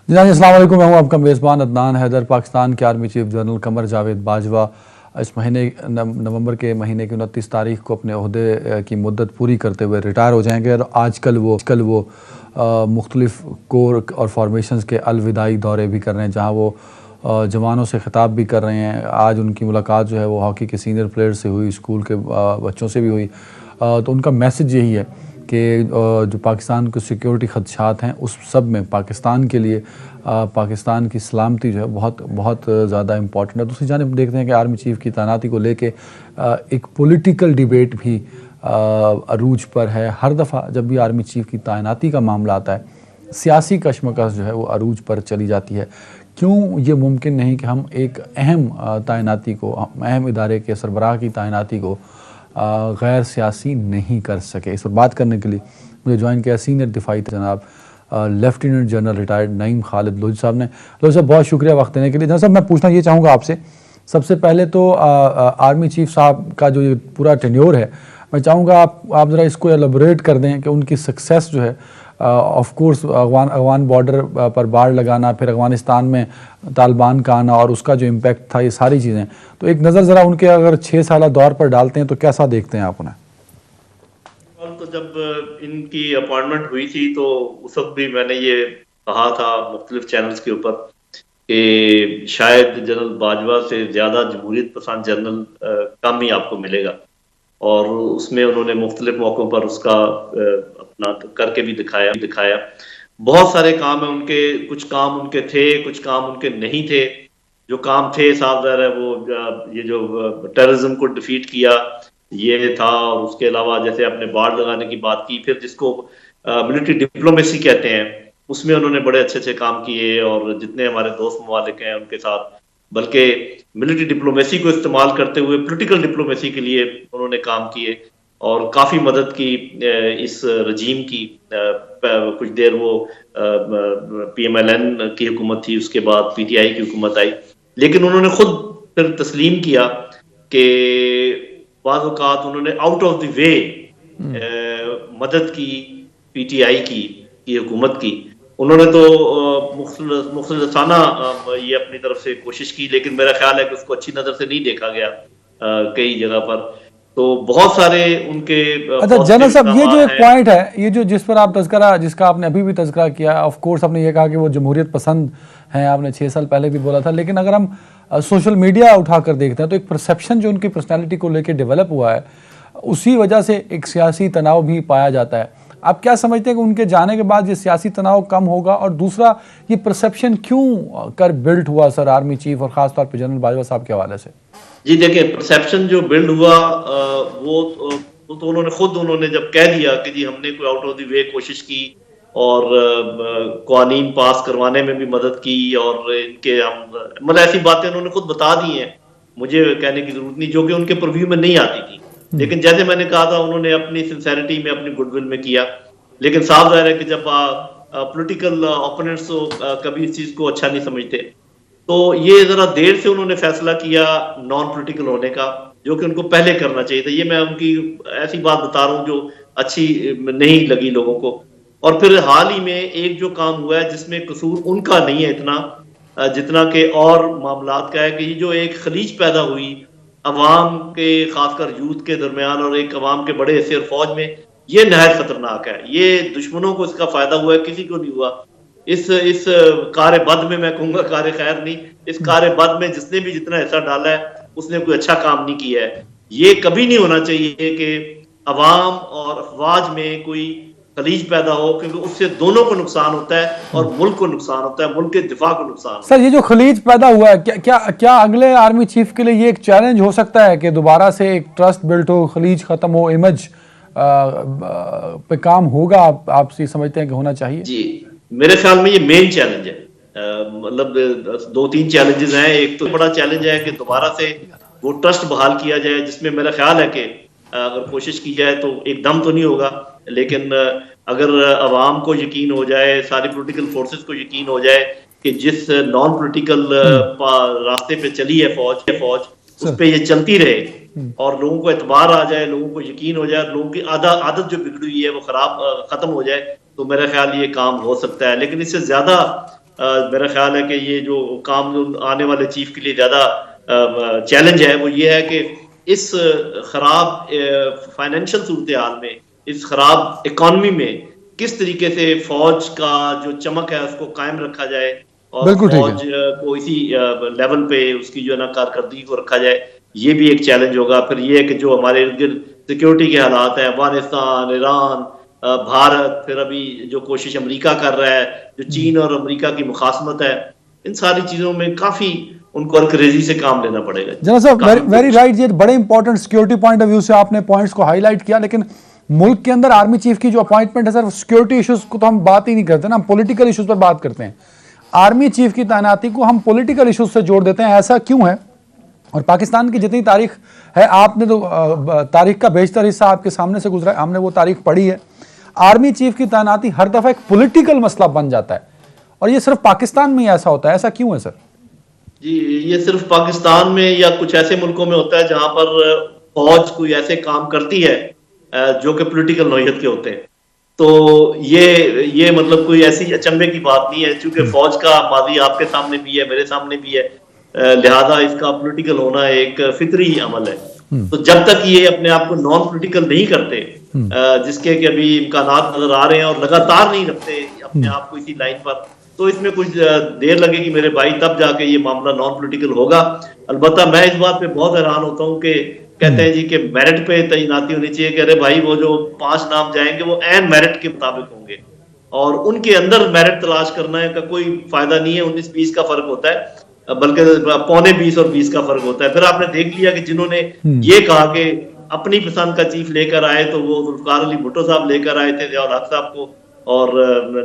जी अस्सलाम वालेकुम, मैं हूँ आपका मेज़बान अदनान हैदर। पाकिस्तान के army chief general Qamar Javed Bajwa इस महीने नवंबर के महीने की 29 तारीख को अपने ओहदे की मुद्दत पूरी करते हुए रिटायर हो जाएंगे। और आजकल वो मुख्तलिफ़ कोर और फॉर्मेशंस के अलविदाई दौरे भी कर रहे हैं, जहाँ वो जवानों से ख़िताब भी कर रहे हैं। आज उनकी मुलाकात जो है वो हॉकी के सीनियर प्लेयर से हुई, स्कूल के बच्चों से भी हुई। तो उनका मैसेज यही है कि जो पाकिस्तान के सिक्योरिटी खदशात हैं उस सब में पाकिस्तान के लिए पाकिस्तान की सलामती जो है बहुत बहुत ज़्यादा इम्पॉर्टेंट है। दूसरी जानिब देखते हैं कि आर्मी चीफ़ की तैनाती को लेके एक पॉलिटिकल डिबेट भी अरूज पर है। हर दफ़ा जब भी आर्मी चीफ़ की तैनाती का मामला आता है, सियासी कशमकश जो है वो अरूज पर चली जाती है। क्यों ये मुमकिन नहीं कि हम एक अहम तैनाती को, अहम इदारे के सरबराह की तैनाती को गैर सियासी नहीं कर सके? इस पर बात करने के लिए मुझे ज्वाइन किया सीनियर दिफाई जनाब lieutenant general retired Naeem Khalid Lodhi साहब ने। लोधी साहब बहुत शुक्रिया वक्त देने के लिए। जनरल साहब, मैं पूछना ये चाहूँगा आपसे, सबसे पहले तो आर्मी चीफ साहब का जो ये पूरा टेन्योर है, मैं चाहूँगा आप ज़रा इसको एलैबोरेट कर दें कि उनकी सक्सेस जो है, ऑफ कोर्स अफगान बॉर्डर पर बाड़ लगाना, फिर अफगानिस्तान में तालिबान का आना और उसका जो इम्पैक्ट था, ये सारी चीज़ें, तो एक नज़र ज़रा उनके अगर 6 साल दौर पर डालते हैं तो कैसा देखते हैं आप उन्हें? तो जब इनकी अपॉइंटमेंट हुई थी तो उस वक्त भी मैंने ये कहा था मुख्तलिफ चैनल्स के ऊपर कि शायद जनरल बाजवा से ज़्यादा जमहूरियत पसंद जनरल कम ही आपको मिलेगा, और उसमें उन्होंने मुख्तलिफ मौक़ों पर उसका अपना करके भी दिखाया। बहुत सारे काम है उनके, कुछ काम उनके थे, कुछ काम उनके नहीं थे। जो काम थे साफ ज़ाहिर है वो ये जो टेररिज्म को डिफीट किया ये था, और उसके अलावा जैसे आपने बाढ़ लगाने की बात की, फिर जिसको मिलिट्री डिप्लोमेसी कहते हैं, उसमें उन्होंने बड़े अच्छे अच्छे काम किए। और जितने हमारे दोस्त ममालिक हैं उनके साथ, बल्कि मिलिट्री डिप्लोमेसी को इस्तेमाल करते हुए पॉलिटिकल डिप्लोमेसी के लिए उन्होंने काम किए और काफ़ी मदद की इस रजीम की। कुछ देर वो PMLN की हुकूमत थी, उसके बाद PTI की हुकूमत आई, लेकिन उन्होंने खुद फिर तस्लीम किया कि बाज़ औक़ात उन्होंने आउट ऑफ द वे मदद की PTI की हुकूमत की। उन्होंने तो मुख्तलिफाना ये अपनी तरफ से कोशिश की, लेकिन मेरा ख्याल है कि उसको अच्छी नज़र से नहीं देखा गया कई जगह पर। तो बहुत सारे उनके अच्छा जनरल साहब, ये जो एक पॉइंट है, ये जो जिस पर आप तज़किरा, जिसका आपने अभी भी तज़किरा किया, ऑफ कोर्स आपने ये कहा कि वो जमहूरियत पसंद हैं, आपने 6 साल पहले भी बोला था, लेकिन अगर हम सोशल मीडिया उठाकर देखते हैं तो एक परसेप्शन जो उनकी पर्सनैलिटी को लेकर डेवलप हुआ है, उसी वजह से एक सियासी तनाव भी पाया जाता है। आप क्या समझते हैं कि उनके जाने के बाद ये सियासी तनाव कम होगा? और दूसरा, ये परसेप्शन क्यों कर बिल्ड हुआ सर आर्मी चीफ और ख़ास तौर पे जनरल बाजवा साहब के हवाले से? जी देखिए, परसेप्शन जो बिल्ड हुआ वो तो उन्होंने जब कह दिया कि जी हमने कोई आउट ऑफ द वे कोशिश की और क़वानीन पास करवाने में भी मदद की, और इनके हम मतलब ऐसी बातें उन्होंने खुद बता दी हैं, मुझे कहने की जरूरत नहीं, जो कि उनके प्रीव्यू में नहीं आती थी। लेकिन जैसे मैंने कहा था, उन्होंने अपनी सिंसेरिटी में, अपनी गुडविल में किया। लेकिन साफ जाहिर है कि जब पॉलिटिकल ओपोनेंट्स कभी इस चीज को अच्छा नहीं समझते, तो ये जरा देर से उन्होंने फैसला किया नॉन पॉलिटिकल होने का, जो कि उनको पहले करना चाहिए था। ये मैं उनकी ऐसी बात बता रहा हूँ जो अच्छी नहीं लगी लोगों को। और फिर हाल ही में एक जो काम हुआ है जिसमें कसूर उनका नहीं है इतना जितना कि और मामलात का है, कि जो एक खलीज पैदा हुई अवाम के, खासकर यूथ के दरमियान और एक अवाम के बड़े हिस्से और फौज में, ये नहायत खतरनाक है। ये दुश्मनों को इसका फायदा हुआ है, किसी को नहीं हुआ। इस कार्य बद में, मैं कहूंगा कार्य खैर नहीं, इस कार्य बद में जिसने भी जितना हिस्सा डाला है उसने कोई अच्छा काम नहीं किया है। ये कभी नहीं होना चाहिए कि अवाम और अफवाज में कोई खलीज पैदा हो, क्योंकि उससे दोनों को नुकसान होता है और मुल्क को नुकसान होता है, मुल्क के दिफा को नुकसान। सर, ये जो खलीज पैदा हुआ है, क्या अगले आर्मी चीफ के लिए ये एक चैलेंज हो सकता है कि दोबारा से एक ट्रस्ट बिल्ट हो, खलीज खत्म हो, इमेज पे काम होगा? आप समझते हैं कि होना चाहिए? जी, मेरे ख्याल में ये मेन चैलेंज है। मतलब 2-3 चैलेंजेस हैं। एक तो बड़ा चैलेंज है कि दोबारा से वो ट्रस्ट बहाल किया जाए, जिसमें मेरा ख्याल है कि अगर कोशिश की जाए तो एकदम तो नहीं होगा, लेकिन अगर अवाम को यकीन हो जाए, सारी पॉलिटिकल फोर्सेस को यकीन हो जाए कि जिस नॉन पॉलिटिकल रास्ते पे चली है फौज उस पे ये चलती रहे, और लोगों को एतबार आ जाए, लोगों को यकीन हो जाए, लोगों की आदत जो बिगड़ी हुई है वो खत्म हो जाए, तो मेरा ख्याल ये काम हो सकता है। लेकिन इससे ज्यादा मेरा ख्याल है कि ये जो काम जो आने वाले चीफ के लिए ज़्यादा चैलेंज है वो ये है कि इस खराब फाइनेंशियल सूरत हाल में, इस खराब इकॉनमी में किस तरीके से फौज का जो चमक है उसको कायम रखा जाए और बिल्कुल ठीक फौज को इसी लेवल पे उसकी जो है ना कारकर्दगी को रखा जाए, ये भी एक चैलेंज होगा। फिर ये है कि जो हमारे इर्द गिर्द सिक्योरिटी के हालात हैं, अफगानिस्तान, ईरान, भारत, फिर अभी जो कोशिश अमेरिका कर रहा है, जो चीन और अमेरिका की मुखासमत है, इन सारी चीजों में काफी उनको अंग्रेजी से काम लेना पड़ेगा। जनरल साहब वेरी राइट, ये बड़े important security point of view से आपने पॉइंट्स को हाईलाइट किया, लेकिन मुल्क के अंदर आर्मी चीफ की जो अपॉइंटमेंट है सर, सिक्योरिटी इश्यूज को तो हम बात ही नहीं करते ना, हम पॉलिटिकल इश्यूज पर बात करते हैं। आर्मी चीफ की तैनाती को हम पॉलिटिकल इश्यूज से जोड़ देते हैं, ऐसा क्यों है? और पाकिस्तान की जितनी तारीख है, आपने तो तारीख का बेशतर हिस्सा आपके सामने से गुजरा है, हमने वो तारीख पढ़ी है। आर्मी चीफ की तैनाती हर दफा एक पॉलिटिकल मसला बन जाता है, और ये सिर्फ पाकिस्तान में ही ऐसा होता है, ऐसा क्यों है सर? जी, ये सिर्फ पाकिस्तान में या कुछ ऐसे मुल्कों में होता है जहां पर फौज कोई ऐसे काम करती है जो कि पॉलिटिकल नौयत के होते हैं। तो ये मतलब कोई ऐसी अचंभे की बात नहीं है, क्योंकि फौज का माजी आपके सामने भी है, मेरे सामने भी है, लिहाजा इसका पॉलिटिकल होना एक फितरी अमल है। तो जब तक ये अपने आप को नॉन पॉलिटिकल नहीं करते, जिसके कि अभी इम्कानात नजर आ रहे हैं और लगातार नहीं रखते अपने आप को इसी लाइन पर, तो इसमें कुछ देर लगेगी मेरे भाई, तब जाके ये मामला नॉन पॉलिटिकल होगा। अलबत्ता मैं इस बात पे बहुत हैरान होता हूँ कि कहते हैं जी कि मेरिट पे तैनाती होनी चाहिए, कि अरे भाई वो जो 5 नाम जाएंगे वो एन मेरिट के मुताबिक होंगे, और उनके अंदर मेरिट तलाश करना है का कोई फायदा नहीं है। 19-20 का फर्क होता है, बल्कि 15.25 और 20 का फर्क होता है। फिर आपने देख लिया कि जिन्होंने ये कहा कि अपनी पसंद का चीफ लेकर आए, तो वो जुल्फिकार अली भुट्टो साहब लेकर आए थे ज़ियाउल हक साहब को, और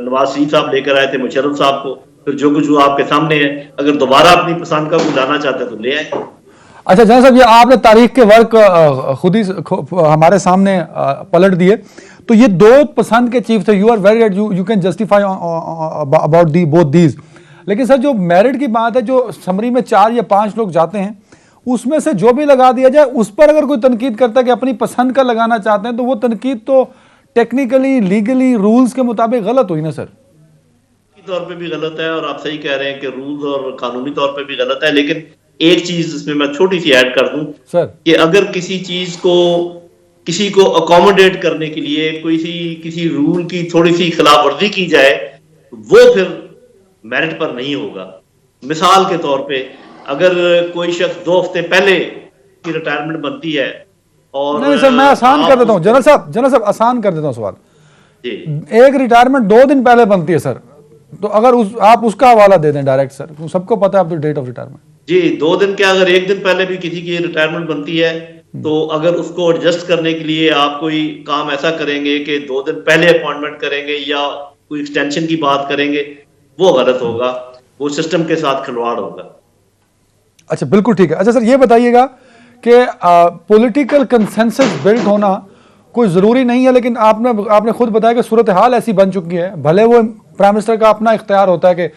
नवाज शरीफ साहब लेकर आए थे मुशर्रफ साहब को। फिर जो कुछ हुआ आपके सामने है, अगर दोबारा अपनी पसंद का कोई लाना चाहते तो ले आए। अच्छा जनरल साहब, ये आपने तारीख के वर्क खुद ही हमारे सामने पलट दिए, तो ये दो पसंद के चीफ थे, you are very right, you can justify about the both these. लेकिन सर जो मेरिट की बात है, जो समरी में 4 या 5 लोग जाते हैं, उसमें से जो भी लगा दिया जाए, उस पर अगर कोई तनकीद करता है कि अपनी पसंद का लगाना चाहते हैं, तो वो तनकीद तो टेक्निकली लीगली रूल्स के मुताबिक गलत हुई ना सर? तौर पे भी गलत है, और आप सही कह रहे हैं कि रूल्स और कानूनी तौर पे भी गलत है। लेकिन एक चीज इसमें मैं छोटी सी ऐड कर दूं सर, कि अगर किसी को अकोमोडेट करने के लिए किसी रूल की थोड़ी सी खिलाफवर्जी की जाए, वो फिर मेरिट पर नहीं होगा। मिसाल के तौर पे अगर कोई शख्स 2 हफ्ते पहले की रिटायरमेंट बनती है, और नहीं सर, मैं आसान कर देता हूं जनरल साहब आसान कर देता हूं सवाल। जी, एक रिटायरमेंट 2 दिन पहले बनती है सर, तो अगर आप उसका हवाला दे दें डायरेक्ट सर, सबको पता है अब तो डेट ऑफ रिटायरमेंट। जी, 2 दिन क्या, अगर 1 दिन पहले भी किसी की रिटायरमेंट बनती है, तो अगर उसको एडजस्ट करने के लिए आप कोई काम ऐसा करेंगे कि 2 दिन पहले अपॉइंटमेंट करेंगे या कोई एक्सटेंशन की बात करेंगे, वो गलत होगा, वो सिस्टम के साथ खिलवाड़ होगा। अच्छा बिल्कुल ठीक है। अच्छा सर, ये बताइएगा कि पॉलिटिकल कंसेंसस बिल्ड होना कोई ज़रूरी नहीं है, लेकिन आपने खुद बताया कि सूरत हाल ऐसी बन चुकी है, भले वो प्राइम मिनिस्टर का अपना इख्तियार होता है कि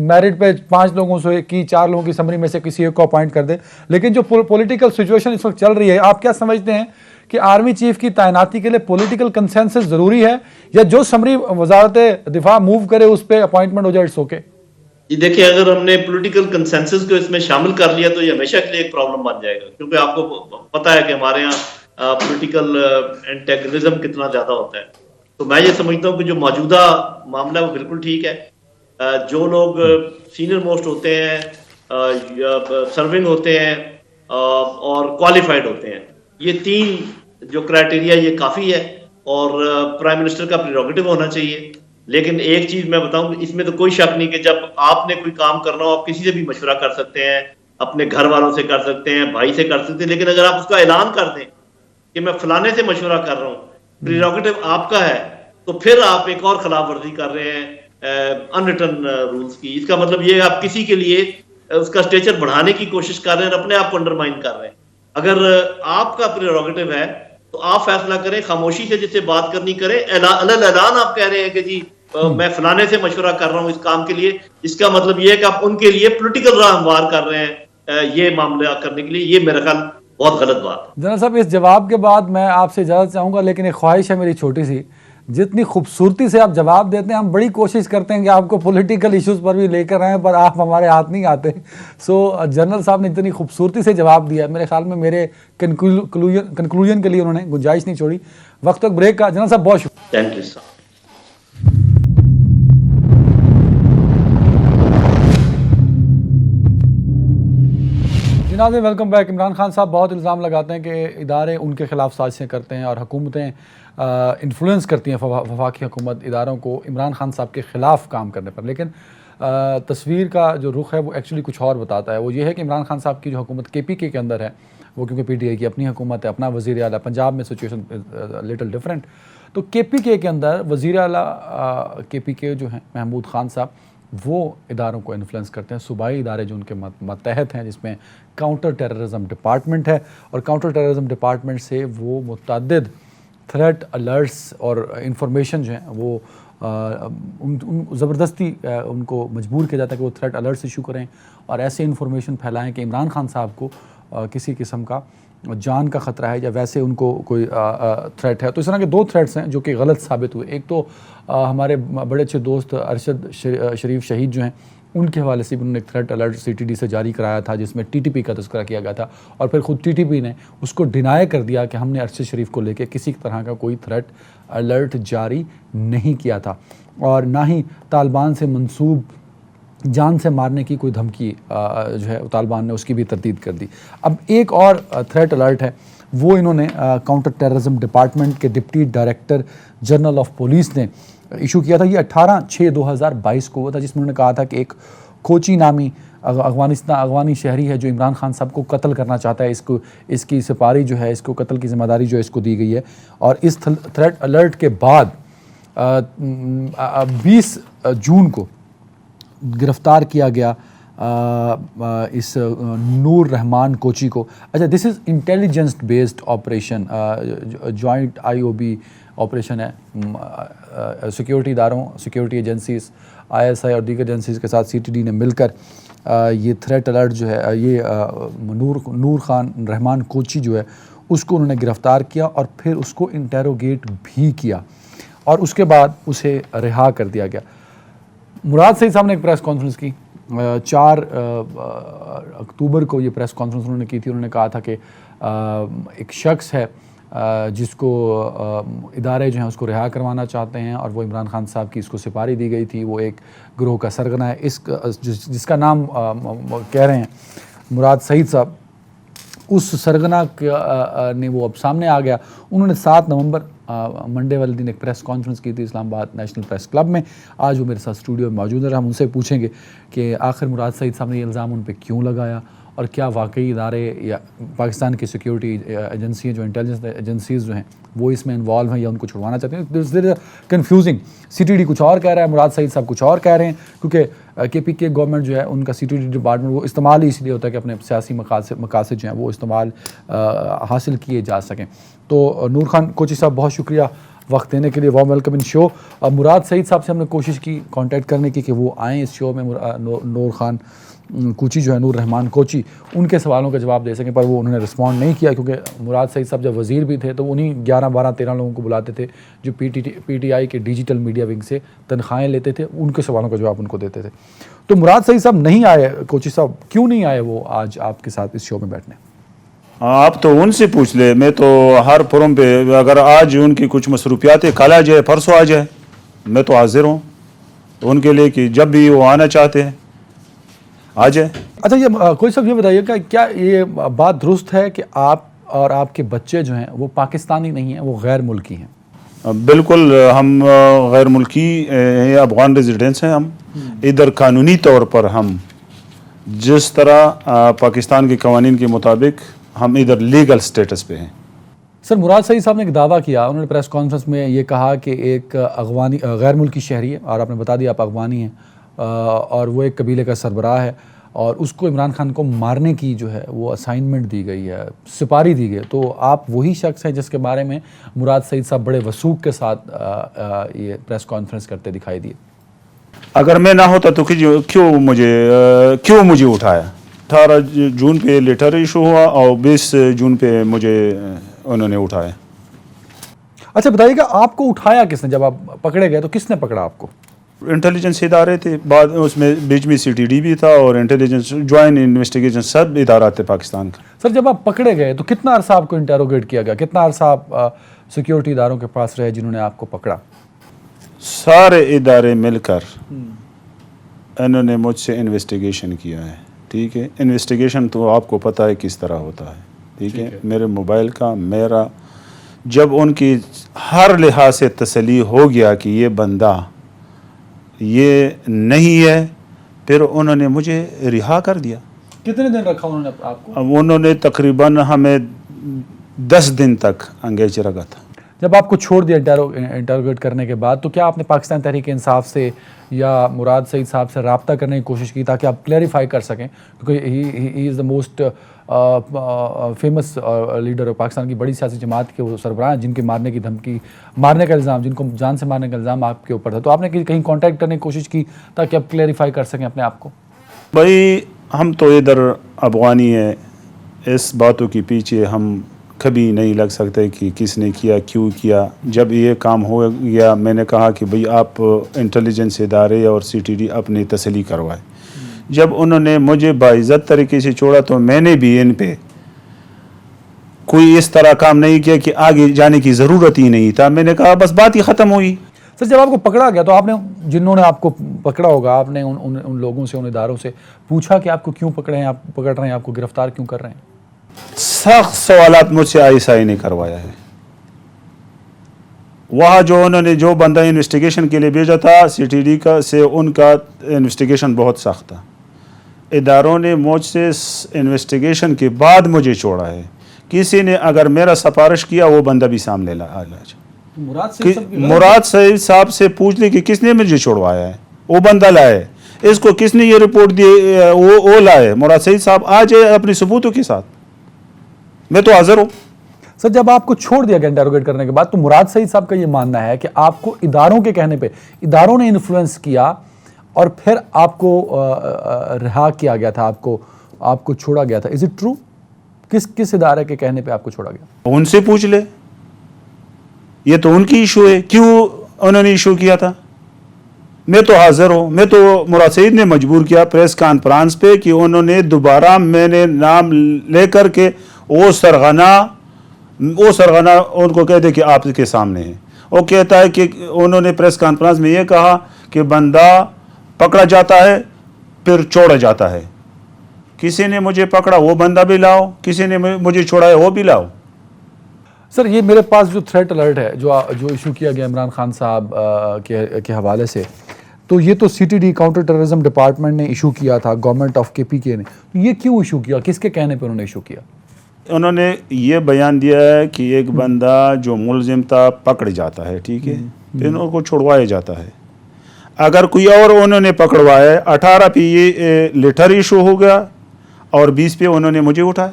मेरिट पे 5 लोगों से की 4 लोगों की समरी में से किसी एक को अपॉइंट कर दे, लेकिन जो पॉलिटिकल सिचुएशन इस वक्त चल रही है, आप क्या समझते हैं कि आर्मी चीफ की तैनाती के लिए पॉलिटिकल कंसेंसस ज़रूरी है, या जो समरी वजारत दिफा मूव करे उस पर अपॉइंटमेंट हो जाए, इट्स ओके? जी देखिए, अगर हमने पॉलिटिकल कंसेंसस को इसमें शामिल कर लिया तो ये हमेशा के लिए एक प्रॉब्लम बन जाएगा, क्योंकि आपको पता है कि हमारे यहाँ पॉलिटिकल एंटेगनिज्म कितना ज्यादा होता है। तो मैं ये समझता हूँ कि जो मौजूदा मामला है वो बिल्कुल ठीक है। जो लोग सीनियर मोस्ट होते हैं, सर्विंग होते हैं और क्वालिफाइड होते हैं, ये 3 जो क्राइटेरिया ये काफी है, और प्राइम मिनिस्टर का प्रेरोगेटिव होना चाहिए। लेकिन एक चीज मैं बताऊं, इसमें तो कोई शक नहीं कि जब आपने कोई काम करना हो, आप किसी से भी मशवरा कर सकते हैं, अपने घर वालों से कर सकते हैं, भाई से कर सकते हैं, लेकिन अगर आप उसका ऐलान कर दें कि मैं फलाने से मशवरा कर रहा हूँ, प्रेरोगेटिव आपका है, तो फिर आप एक और खिलाफ वर्जी कर रहे हैं अनरिटन रूल्स की। इसका मतलब ये आप किसी के लिए उसका स्टेचर बढ़ाने की कोशिश कर रहे हैं और अपने आप को अंडरमाइन कर रहे हैं। अगर आपका प्रेरोगेटिव है तो आप फैसला करें, खामोशी से जिससे बात करनी करें, ऐलान आप कह रहे हैं कि जी मैं फलाने से मशवरा कर रहा हूं इस काम के लिए, इसका मतलब ये है कि आप उनके लिए पॉलिटिकल राह हमवार कर रहे हैं ये मामला करने के लिए। ये मेरा ख्याल बहुत गलत बात है। जनरल साहब, इस जवाब के बाद मैं आपसे इजाज़त चाहूँगा, लेकिन एक ख्वाहिश है मेरी छोटी सी, जितनी खूबसूरती से आप जवाब देते हैं, हम बड़ी कोशिश करते हैं कि आपको पॉलिटिकल इश्यूज़ पर भी लेकर आएँ, पर आप हमारे हाथ नहीं आते। सो जनरल साहब ने इतनी खूबसूरती से जवाब दिया, मेरे ख्याल में मेरे कंक्लूजन के लिए उन्होंने गुंजाइश नहीं छोड़ी। वक्त तक ब्रेक का। जनरल साहब बहुत शुक्रिया। Thank you sir. जनाब वेलकम बैक। इमरान खान साहब बहुत इल्ज़ाम लगाते हैं कि इदारे उनके खिलाफ साजिशें करते हैं और हुकूमतें इन्फ्लुएंस करती हैं वफाकी हुकूमत इदारों को इमरान खान साहब के ख़िलाफ़ काम करने पर। लेकिन तस्वीर का जो रुख है वो एक्चुअली कुछ और बताता है। वो ये है कि इमरान खान साहब की जो हुकूमत KPK के अंदर है, वो क्योंकि PTI की अपनी हुकूमत है, अपना वज़ीर आला, पंजाब में सिचुएशन लिटिल डिफरेंट। तो KPK के अंदर वज़ीर आला KPK जो हैं महमूद खान साहब, वो इदारों को इन्फ्लुएंस करते हैं। सूबाई इदारे जो उनके मतहत हैं, जिसमें काउंटर टेररिज्म डिपार्टमेंट है, और काउंटर टेररिज्म डिपार्टमेंट से वो मुतअद्दिद थ्रेट अलर्ट्स और इंफॉर्मेशन जो हैं वो ज़बरदस्ती उनको मजबूर किया जाता है कि वो थ्रेट अलर्ट्स इशू करें और ऐसे इंफॉर्मेशन फैलाएं कि इमरान खान साहब को किसी किस्म का जान का ख़तरा है या वैसे उनको कोई थ्रेट है। तो इस तरह के 2 थ्रेट्स हैं जो कि गलत साबित हुए। एक तो हमारे बड़े अच्छे दोस्त अरशद शरीफ शहीद जो हैं, उनके हवाले से भी उन्होंने एक थ्रेट अलर्ट CTD से जारी कराया था, जिसमें TTP का तज़किरा किया गया था, और फिर ख़ुद TTP ने उसको डिनाई कर दिया कि हमने अरशद शरीफ को लेकर किसी तरह का कोई थ्रेट अलर्ट जारी नहीं किया था, और ना ही तालिबान से मंसूब जान से मारने की कोई धमकी जो है तालिबान ने उसकी भी तरदीद कर दी। अब एक और थ्रेट अलर्ट है, वो इन्होंने काउंटर टेररिज्म डिपार्टमेंट के deputy director general of police ने इशू किया था। ये 18/6/2022 को हुआ था, जिसमें उन्होंने कहा था कि एक कोची नामी अफगानी शहरी है जो इमरान खान साहब को कत्ल करना चाहता है, इसकी सिपारी जो है, इसको कत्ल की जिम्मेदारी जो है इसको दी गई है। और इस थ्रेट अलर्ट के बाद 20 जून को गिरफ़्तार किया गया इस नूर रहमान कोची को। अच्छा, this is intelligence based operation, joint IOB operation है। सिक्योरिटी इदारों, सिक्योरिटी एजेंसीज़, ISI और दीगर एजेंसीज़ के साथ CTD ने मिलकर ये थ्रेट अलर्ट जो है, ये नूर खान रहमान कोची जो है उसको उन्होंने गिरफ़्तार किया और फिर उसको इंटेरोगेट भी किया, और उसके बाद उसे रिहा कर दिया गया। मुराद सईद साहब ने एक प्रेस कॉन्फ्रेंस की 4 अक्टूबर को, ये प्रेस कॉन्फ्रेंस उन्होंने की थी। उन्होंने कहा था कि एक शख्स है जिसको इदारे जो हैं उसको रिहा करवाना चाहते हैं, और वो इमरान खान साहब की इसको सिपारी दी गई थी। वो एक गिरोह का सरगना है, जिसका नाम कह रहे हैं मुराद सईद साहब। उस सरगना ने वो अब सामने आ गया। उन्होंने 7 नवंबर मंडे वाले दिन एक प्रेस कॉन्फ्रेंस की थी इस्लामाबाद नेशनल प्रेस क्लब में। आज वो मेरे साथ स्टूडियो में मौजूद है। हम उनसे पूछेंगे कि आखिर मुराद सईद साहब ने ये इल्ज़ाम उन पे क्यों लगाया, और क्या वाकई इदारे या पाकिस्तान की सिक्योरिटी एजेंसियाँ, जो इंटेलिजेंस एजेंसीज़ जो हैं, वो इसमें इन्वॉल्व हैं या उनको छुड़वाना चाहते हैं। This is confusing. CTD कुछ और कह रहा है, मुराद सईद साहब कुछ और कह रहे हैं, क्योंकि KPK गवर्नमेंट जो है, उनका CTD डिपार्टमेंट वो इस्तेमाल ही इसलिए होता है कि अपने सियासी मकासद जो हैं वो इस्तेमाल हासिल किए जा सकें। तो नूर खान कोची साहब, बहुत शुक्रिया वक्त देने के लिए, वार्म वेलकम इन शो। मुराद सईद साहब से हमने कोशिश की कांटेक्ट करने की कि वो आएँ इस शो में। नूर खान कोची जो है, नूर रहमान कोची, उनके सवालों का जवाब दे सकें, पर वो उन्होंने रिस्पॉन्ड नहीं किया, क्योंकि मुराद सईद साहब जब वज़ीर भी थे तो उन्हीं 11, 12, 13 लोगों को बुलाते थे जो PTI के डिजिटल मीडिया विंग से तनख्वाहें लेते थे, उनके सवालों का जवाब उनको देते थे। तो मुराद सईद साहब नहीं आए, कोची साहब क्यों नहीं आए वो आज आपके साथ इस शो में बैठने? आप तो उनसे पूछ ले, मैं तो हर फोरम पे, अगर आज उनकी कुछ मसरूफियात कल आ जाए, परसों आ जाए, मैं तो हाजिर हूँ उनके लिए कि जब भी वो आना चाहते हैं आ जाए। अच्छा, ये कोई सब ये बताइएगा, क्या ये बात दुरुस्त है कि आप और आपके बच्चे जो हैं वो पाकिस्तानी नहीं हैं, वो गैर मुल्की हैं? बिल्कुल, हम गैर मुल्की अफगान रेजिडेंट्स हैं। हम इधर कानूनी तौर पर हम जिस तरह पाकिस्तान के कवानीन के मुताबिक हम इधर लीगल स्टेटस पे हैं। सर, मुराद सईद साहब ने एक दावा किया, उन्होंने प्रेस कॉन्फ्रेंस में ये कहा कि एक अफगानी गैर मुल्की शहरी है, और आपने बता दिया आप अफगानी हैं, और वो एक कबीले का सरबराह है, और उसको इमरान खान को मारने की जो है वो असाइनमेंट दी गई है, सिपारी दी गई। तो आप वही शख्स हैं जिसके बारे में मुराद सईद साहब बड़े वसूख के साथ ये प्रेस कॉन्फ्रेंस करते दिखाई दिए। अगर मैं ना होता तो क्यों मुझे उठाया? 18 जून पे लेटर इशू हुआ और 20 जून पे मुझे उन्होंने उठाया। अच्छा बताइएगा, आपको उठाया किसने? जब आप पकड़े गए तो किसने पकड़ा आपको? इंटेलिजेंस इदारे थे, बाद उसमें बीच में CTD भी था और इंटेलिजेंस ज्वाइंट इन्वेस्टिगेशन सब इदारा थे पाकिस्तान का। सर जब आप पकड़े गए तो कितना अरसा आपको इंटेरोगेट किया गया? कितना अरसा आप सिक्योरिटी इदारों के पास रहे जिन्होंने आपको पकड़ा? सारे इदारे मिलकर इन्होंने मुझसे इन्वेस्टिगेशन किया है, ठीक है। इन्वेस्टिगेशन तो आपको पता है किस तरह होता है, ठीक है। मेरे मोबाइल का, मेरा, जब उनकी हर लिहाज से तसल्ली हो गया कि ये बंदा ये नहीं है, फिर उन्होंने मुझे रिहा कर दिया। कितने दिन रखा उन्होंने आपको? अब उन्होंने तकरीबन हमें 10 दिन तक अंगेज रखा था। जब आपको छोड़ दिया इंटरोगेट करने के बाद, तो क्या आपने पाकिस्तान तहरीक इंसाफ से या मुराद सईद साहब से रब्ता करने की कोशिश की ताकि आप क्लैरिफाई कर सकें? क्योंकि he is the most famous leader of Pakistan की बड़ी सियासी जमात के वो सरबराह हैं जिनके मारने की धमकी, मारने का इल्ज़ाम, जिनको जान से मारने का इल्ज़ाम आपके ऊपर था। तो आपने कहीं कांटेक्ट करने की कोशिश की ताकि आप क्लैरिफाई कर सकें अपने आप को? भाई हम तो इधर अफगानी है, इस बातों के पीछे हम कभी नहीं लग सकते कि किसने किया, क्यों किया। जब ये काम हो गया, मैंने कहा कि भाई आप इंटेलिजेंस इदारे और CTD अपनी तसल्ली करवाए। जब उन्होंने मुझे बाइज़्ज़त तरीके से छोड़ा तो मैंने भी इन पे कोई इस तरह काम नहीं किया कि आगे जाने की ज़रूरत ही नहीं था। मैंने कहा बस बात ही ख़त्म हुई। सर जब आपको पकड़ा गया तो आपने, जिन्होंने आपको पकड़ा होगा, आपने उन लोगों से, उन इदारों से पूछा कि आपको क्यों पकड़े हैं, आप पकड़ रहे हैं, आपको गिरफ्तार क्यों कर रहे हैं? सख्त सवालात मुझसे आईसाई ने करवाया है। वहाँ जो उन्होंने जो बंदा इन्वेस्टिगेशन के लिए भेजा था CTD का से, उनका इन्वेस्टिगेशन बहुत सख्त था। इदारों ने मुझसे इन्वेस्टिगेशन के बाद मुझे छोड़ा है। किसी ने अगर मेरा सिफारिश किया वो बंदा भी सामने ला। मुराद सईद साहब से पूछ ली कि किसने मुझे छोड़वाया है, वो बंदा लाए। इसको किसने ये रिपोर्ट दी, वो लाए। मुराद सईद साहब आ जाए अपने सबूतों के साथ, मैं तो हाजिर हूँ। सर जब आपको छोड़ दिया गया इंटरोगेट करने के बाद, तो मुराद सईद साहब का ये मानना है कि आपको इदारों के कहने पे, इदारों ने इन्फ्लुएंस किया और फिर आपको रिहा किया गया था, आपको छोड़ा गया था। Is it true? किस इदारे के कहने पे आपको छोड़ा गया? उनसे पूछ ले, ये तो उनकी इशू है, क्यों उन्होंने इशू किया था। मैं तो हाजिर हूँ। मैं तो मुराद सईद ने मजबूर किया प्रेस कॉन्फ्रेंस पे कि उन्होंने दोबारा मैंने नाम लेकर के वो सरगना उनको कह दे कि आपके सामने है। वो कहता है कि उन्होंने प्रेस कॉन्फ्रेंस में ये कहा कि बंदा पकड़ा जाता है फिर छोड़ा जाता है। किसी ने मुझे पकड़ा वो बंदा भी लाओ, किसी ने मुझे छोड़ा वो भी लाओ। सर ये मेरे पास जो थ्रेट अलर्ट है जो इशू किया गया इमरान खान साहब के हवाले से, तो ये तो CTD काउंटर टेररिज्म डिपार्टमेंट ने इशू किया था, गवर्नमेंट ऑफ KPK ने। तो ये क्यों इशू किया, किसके कहने पे उन्होंने इशू किया? उन्होंने ये बयान दिया है कि एक बंदा जो मुलजिम था पकड़ जाता है, ठीक है, फिर उनको छुड़वाया जाता है। अगर कोई और उन्होंने पकड़वाया, 18 पे ये लेटर इशू हो गया और 20 पे उन्होंने मुझे उठाया।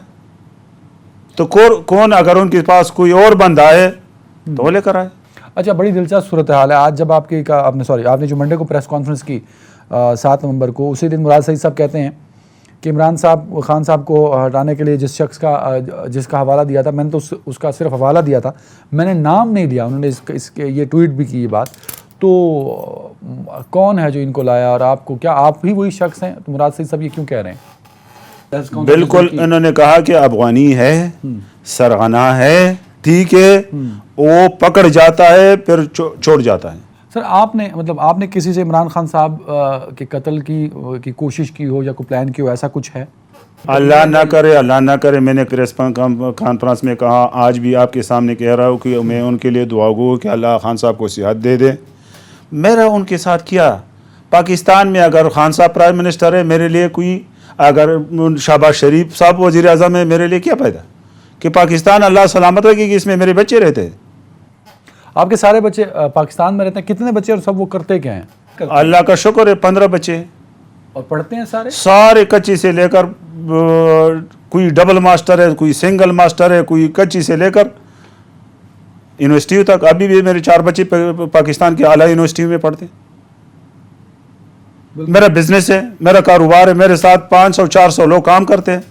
तो कौन अगर उनके पास कोई और बंदा है तो वो लेकर आए। अच्छा, बड़ी दिलचस्प सूरत हाल है। आज जब आपने जो मंडे को प्रेस कॉन्फ्रेंस की 7 नवंबर को, उसी दिन मुराद सईद साहब कहते हैं कि इमरान खान साहब को हटाने के लिए जिस शख्स का जिसका हवाला दिया था, मैंने तो उसका सिर्फ हवाला दिया था, मैंने नाम नहीं लिया। उन्होंने इसके ये ट्वीट भी की ये बात। तो कौन है जो इनको लाया और आपको, क्या आप ही वही शख्स हैं? तो मुराद सईद साहब ये क्यों कह रहे हैं? बिल्कुल, इन्होंने कहा कि अफगानी है, सरगना है, ठीक है, वो पकड़ जाता है फिर छोड़ जाता है। सर आपने किसी से इमरान खान साहब के कत्ल की कोशिश की हो या कोई प्लान की हो, ऐसा कुछ है? अल्लाह ना करे, अल्लाह ना करे। मैंने प्रेस कॉन्फ्रेंस में कहा, आज भी आपके सामने कह रहा हूँ कि मैं उनके लिए दुआ गो कि अल्लाह खान साहब को सेहत दे दे। मेरा उनके साथ किया। पाकिस्तान में अगर खान साहब प्राइम मिनिस्टर है, मेरे लिए कोई, अगर शहबाज शरीफ साहब वज़ीर आज़म है, मेरे लिए क्या फ़ायदा कि पाकिस्तान अल्लाह सलामत रखे कि इसमें मेरे बच्चे रहते हैं। आपके सारे बच्चे पाकिस्तान में रहते हैं? कितने बच्चे और सब वो करते क्या हैं? अल्लाह का शुक्र है 15 बच्चे। और पढ़ते हैं सारे कच्ची से लेकर, कोई डबल मास्टर है, कोई सिंगल मास्टर है, कोई कच्ची से लेकर यूनिवर्सिटी तक। अभी भी मेरे 4 बच्चे पाकिस्तान के आला यूनिवर्सिटी में पढ़ते हैं। मेरा बिजनेस है, मेरा कारोबार है, मेरे साथ 500-400 लोग काम करते हैं।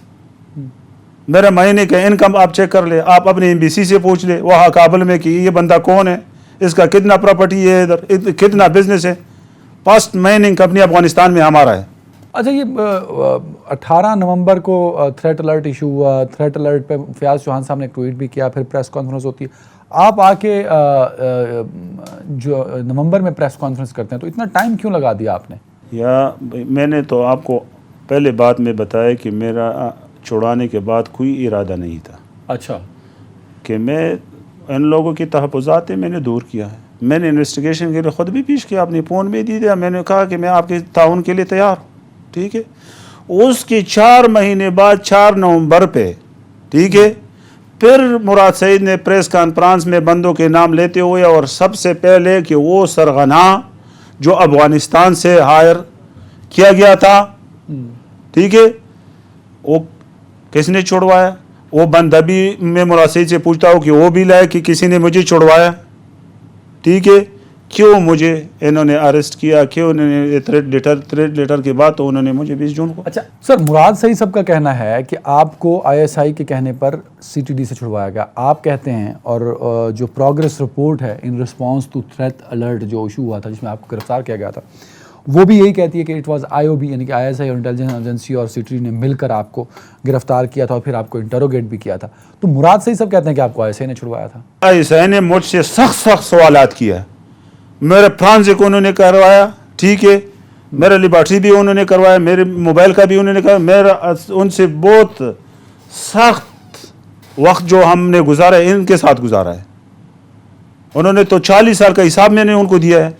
मेरे महीने का इनकम आप चेक कर ले, आप अपने एमबीसी से पूछ ले वहाँ काबुल में कि ये बंदा कौन है, इसका कितना प्रॉपर्टी है, इधर कितना बिजनेस है। फर्स्ट मेन कंपनी अफगानिस्तान में हमारा है। अच्छा, ये 18 नवंबर को थ्रेट अलर्ट इशू हुआ। थ्रेट अलर्ट पे फयाज चौहान साहब ने एक ट्वीट भी किया, फिर प्रेस कॉन्फ्रेंस होती है, आप आके जो नवंबर में प्रेस कॉन्फ्रेंस करते हैं, तो इतना टाइम क्यों लगा दिया आपने? या मैंने तो आपको पहले बात में बताया कि मेरा छुड़ाने के बाद कोई इरादा नहीं था। अच्छा, कि मैं इन लोगों की तहफ़्फ़ुज़ात मैंने दूर किया है। मैंने इन्वेस्टिगेशन के लिए ख़ुद भी पेश किया, अपनी फ़ोन में दे दिया। मैंने कहा कि मैं आपके ताउन के लिए तैयार हूँ, ठीक है। उसके 4 महीने बाद 4 नवंबर पे, ठीक है, फिर मुराद सईद ने प्रेस कॉन्फ्रेंस में बंदों के नाम लेते हुए, और सबसे पहले कि वो सरगना जो अफ़गानिस्तान से हायर किया गया था, ठीक है, वो किसने छुड़वाया, वो बंदा भी मैं मुराद सईद से पूछता हूँ कि वो भी लाए कि किसी ने मुझे छुड़वाया, ठीक है। क्यों मुझे इन्होंने अरेस्ट किया, क्यों उन्होंने थ्रेट लेटर के बाद तो उन्होंने मुझे 20 जून को। अच्छा सर, मुराद सईद साहब का कहना है कि आपको आईएसआई के कहने पर सीटीडी से छुड़वाया गया। आप कहते हैं, और जो प्रोग्रेस रिपोर्ट है in response to threat alert जो इशू हुआ था जिसमें आपको गिरफ्तार किया गया था, वो भी यही कहती है कि इट वाज आईओबी यानी कि आईएसआई और इंटेलिजेंस एजेंसी और सीटीडी ने मिलकर आपको गिरफ्तार किया था और फिर आपको इंटरोगेट भी किया था। तो मुराद सईद साहब कहते हैं कि आपको आईएसआई ने छुड़वाया था। आईएसआई ने मुझसे सख्त सवालात किया, मेरे फ्रांसिक उन्होंने करवाया, ठीक है, मेरा लिबर्टी भी उन्होंने करवाया, मेरे मोबाइल का भी उन्होंने करवाया। मेरा उनसे बहुत सख्त वक्त जो हमने गुजारा है इनके साथ गुजारा है। उन्होंने तो 40 साल का हिसाब मैंने उनको दिया है,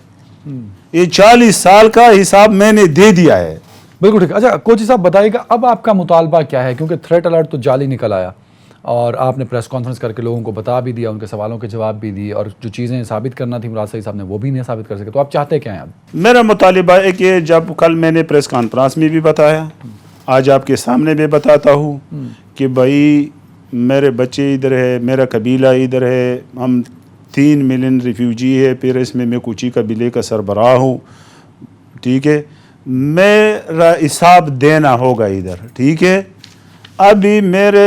ये 40 साल का हिसाब मैंने दे दिया है। बिल्कुल ठीक। अच्छा कोची साहब बताइएगा, अब आपका मुतालबा क्या है, क्योंकि थ्रेट अलर्ट तो जाली निकल आया और आपने प्रेस कॉन्फ्रेंस करके लोगों को बता भी दिया, उनके सवालों के जवाब भी दिए, और जो चीज़ें साबित करना थी मुराद सईद साहब ने वो भी नहीं साबित कर सके। तो आप चाहते क्या हैं अब? मेरा मुतालिबा है कि जब कल मैंने प्रेस कॉन्फ्रेंस में भी बताया, आज आपके सामने भी बताता हूँ कि भाई मेरे बच्चे इधर है, मेरा कबीला इधर है, हम 3 मिलियन रिफ्यूजी है, फिर इसमें मैं कुची कबीले का सरबराह हूँ, ठीक है, मेरा हिसाब देना होगा इधर, ठीक है। अभी मेरे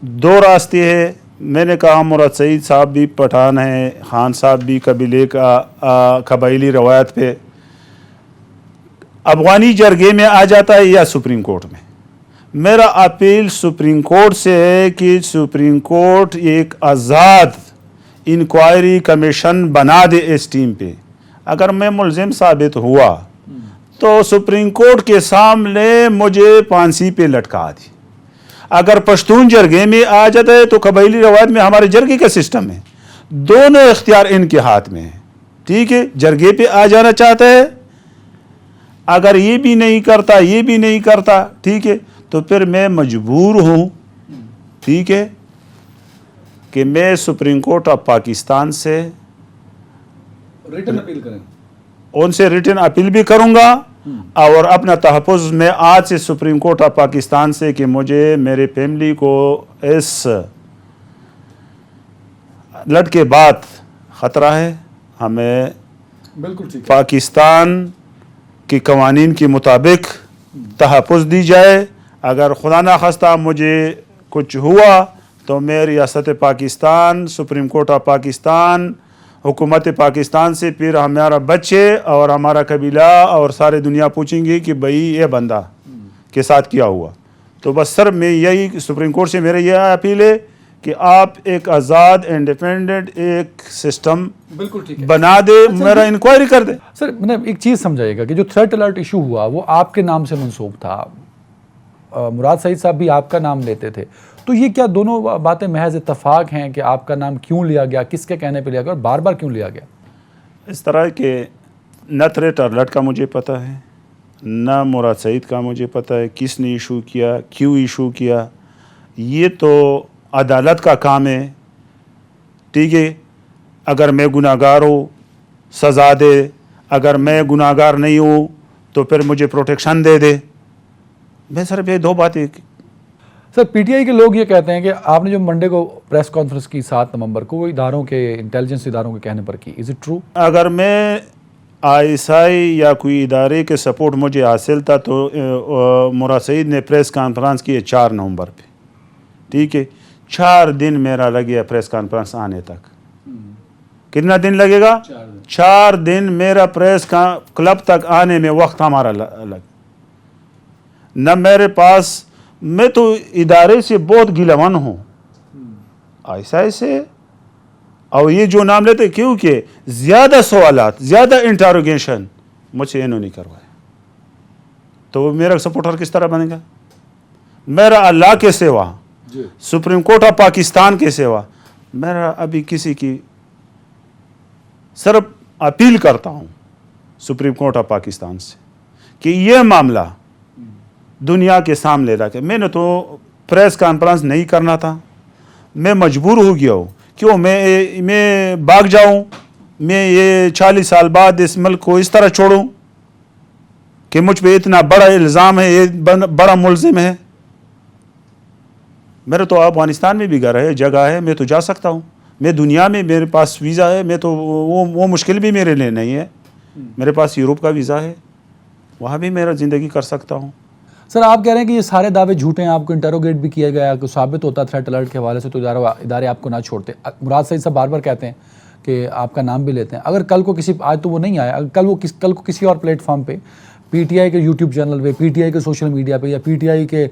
2 रास्ते हैं। मैंने कहा मुराद सईद साहब भी पठान हैं, खान साहब भी कबीले का कबाइली रवायत पे अफगानी जरगे में आ जाता है या सुप्रीम कोर्ट में। मेरा अपील सुप्रीम कोर्ट से है कि सुप्रीम कोर्ट एक आज़ाद इंक्वायरी कमीशन बना दे इस टीम पे। अगर मैं मुलजिम साबित हुआ तो सुप्रीम कोर्ट के सामने मुझे फांसी पे लटका दी। अगर पश्तून जरगे में आ जाता है तो कबाइली रवायत में हमारे जरगे का सिस्टम है, दोनों इख्तियार इनके हाथ में है, ठीक है। जरगे पे आ जाना चाहता है, अगर ये भी नहीं करता, ये भी नहीं करता, ठीक है, तो फिर मैं मजबूर हूँ, ठीक है, कि मैं सुप्रीम कोर्ट ऑफ पाकिस्तान से रिटर्न अपील करें, उनसे रिटर्न अपील भी करूँगा, और अपना तहफ़्फ़ुज़ में आज से सुप्रीम कोर्ट ऑफ पाकिस्तान से कि मुझे मेरे फैमिली को इस लड़ के बाद ख़तरा है, हमें बिल्कुल ठीक, पाकिस्तान के कवानीन के मुताबिक तहफ़्फ़ुज़ दी जाए। अगर खुदा ना खास्ता मुझे कुछ हुआ तो मैं रियासत Pakistan, supreme court of Pakistan, हुकूमत पाकिस्तान से फिर हमारा बच्चे और हमारा कबीला और सारे दुनिया पूछेंगे कि भाई ये बंदा के साथ क्या हुआ। तो बस सर मैं यही सुप्रीम कोर्ट से मेरा यह अपील है कि आप एक आज़ाद इंडिपेंडेंट एक सिस्टम बिल्कुल ठीक है, बना दे, मेरा इंक्वायरी कर दे। सर मतलब एक चीज़ समझाइएगा कि जो थ्रेट अलर्ट इशू हुआ वो आपके नाम से मंसूब था, मुराद सईद साहब भी आपका नाम लेते थे, तो ये क्या दोनों बातें महज इत्तफाक हैं कि आपका नाम क्यों लिया गया, किसके कहने पे लिया गया और बार बार क्यों लिया गया? इस तरह के न थ्रेट अलर्ट का मुझे पता है, न मुराद सईद का मुझे पता है किसने इशू किया, क्यों इशू किया, ये तो अदालत का काम है, ठीक है। अगर मैं गुनाहगार हूँ सज़ा दे, अगर मैं गुनाहगार नहीं हूँ तो फिर मुझे प्रोटेक्शन दे दे। मैं सिर्फ ये 2 बातें। सर पीटीआई के लोग ये कहते हैं कि आपने जो मंडे को प्रेस कॉन्फ्रेंस की 7 नवंबर को वो इदारों के इंटेलिजेंस इदारों के कहने पर की, इज़ इट ट्रू? अगर मैं आईएसआई या कोई इदारे के सपोर्ट मुझे हासिल था तो मुराद सईद ने प्रेस कॉन्फ्रेंस की 4 नवंबर पे, ठीक है, 4 दिन मेरा लग गया प्रेस कॉन्फ्रेंस आने तक। कितना दिन लगेगा? 4 दिन मेरा प्रेस क्लब तक आने में वक्त हमारा लग। न मेरे पास, मैं तो इदारे से बहुत गिलवन हूँ ऐसा ऐसे, और ये जो नाम लेते क्योंकि ज़्यादा सवालात, ज़्यादा इंटरोगेशन मुझसे इन्होंने करवाया, तो मेरा सपोर्टर किस तरह बनेगा? मेरा अल्लाह के सिवा, सुप्रीम कोर्ट ऑफ पाकिस्तान के सिवा, मेरा अभी किसी की सिर्फ अपील करता हूँ सुप्रीम कोर्ट ऑफ पाकिस्तान से कि यह मामला दुनिया के सामने रखे। मैंने तो प्रेस कॉन्फ्रेंस नहीं करना था, मैं मजबूर हो गया हूँ। क्यों मैं भाग जाऊँ? मैं ये 40 साल बाद इस मुल्क को इस तरह छोड़ूँ कि मुझ पे इतना बड़ा इल्ज़ाम है, ये बड़ा मुलजिम है। मेरे तो अफगानिस्तान में भी घर है, जगह है, मैं तो जा सकता हूँ। मैं दुनिया में, मेरे पास वीज़ा है, मैं तो वो मुश्किल भी मेरे लिए नहीं है। मेरे पास यूरोप का वीज़ा है, वहाँ भी मेरा ज़िंदगी कर सकता हूँ। सर, आप कह रहे हैं कि ये सारे दावे झूठे हैं, आपको इंटरोगेट भी किया गया, कुछ साबित होता थ्रेट अलर्ट के हवाले से तो इदारे आपको ना छोड़ते। मुराद सईद साहब बार बार कहते हैं कि आपका नाम भी लेते हैं। अगर कल को किसी, आज तो वो नहीं आया, कल को किसी और प्लेटफॉर्म पे, पीटीआई के यूट्यूब चैनल पे, पीटीआई के सोशल मीडिया पे, या पीटीआई के